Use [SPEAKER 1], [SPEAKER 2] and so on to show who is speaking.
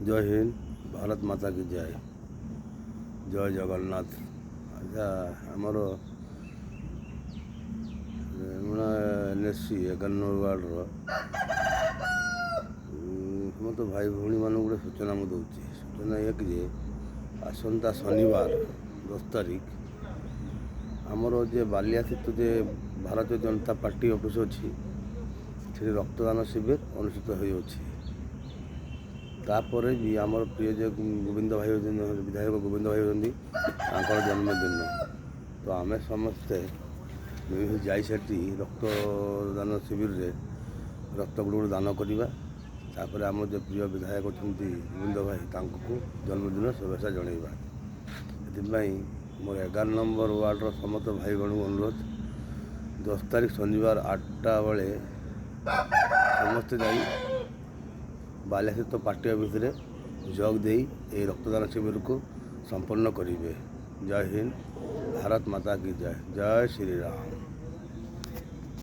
[SPEAKER 1] জয় হিন্দ, ভারত মাতা কি জয়, জয় জগন্নাଥ। ଆଚ୍ଛା, ଆମର NSC 11 ନମ୍ବର ୱାର୍ଡ଼ର ସମସ୍ତ ଭାଇ ଭଉଣୀମାନଙ୍କୁ ଗୋଟେ ସୂଚନା ମୁଁ ଦେଉଛି। ସୂଚନା ଏକ ଯେ ଆସନ୍ତା ଶନିବାର 10 ତାରିଖ ଆମର ଯେ ବାଲିଆସ୍ଥିତ ଯେ ଭାରତୀୟ ଜନତା ପାର୍ଟି ଅଫିସ୍ ଅଛି, ସେଠି ରକ୍ତଦାନ ଶିବିର ଅନୁଷ୍ଠିତ ହୋଇଅଛି। ତାପରେ ବି ଆମର ପ୍ରିୟ ଯେ ଗୋବିନ୍ଦ ଭାଇ ବିଧାୟକ ଗୋବିନ୍ଦ ଭାଇ ଅଛନ୍ତି, ତାଙ୍କର ଜନ୍ମଦିନ। ତ ଆମେ ସମସ୍ତେ ଯାଇ ସେଠି ରକ୍ତଦାନ ଶିବିରରେ ରକ୍ତ ଗୁଡ଼ିକ ଦାନ କରିବା। ତାପରେ ଆମର ଯେ ପ୍ରିୟ ବିଧାୟକ ଅଛନ୍ତି ଗୋବିନ୍ଦ ଭାଇ, ତାଙ୍କୁ ଜନ୍ମଦିନ ଶୁଭେଚ୍ଛା ଜଣାଇବା। ସେଥିପାଇଁ ମୋର 11 ନମ୍ବର ୱାର୍ଡ଼ର ସମସ୍ତ ଭାଇ ଭଉଣୀଙ୍କୁ ଅନୁରୋଧ, 10 ତାରିଖ ଶନିବାର 8ଟା ବେଳେ ସମସ୍ତେ ଯାଇ ବାଲିଆସ୍ଥିତ ପାର୍ଟି ଅଫିସରେ ଯୋଗ ଦେଇ ଏହି ରକ୍ତଦାନ ଶିବିରକୁ ସମ୍ପନ୍ନ କରିବେ। ଜୟ ହିନ୍ଦ, ଭାରତ ମାତା କି ଜୟ, ଜୟ ଶ୍ରୀରାମ।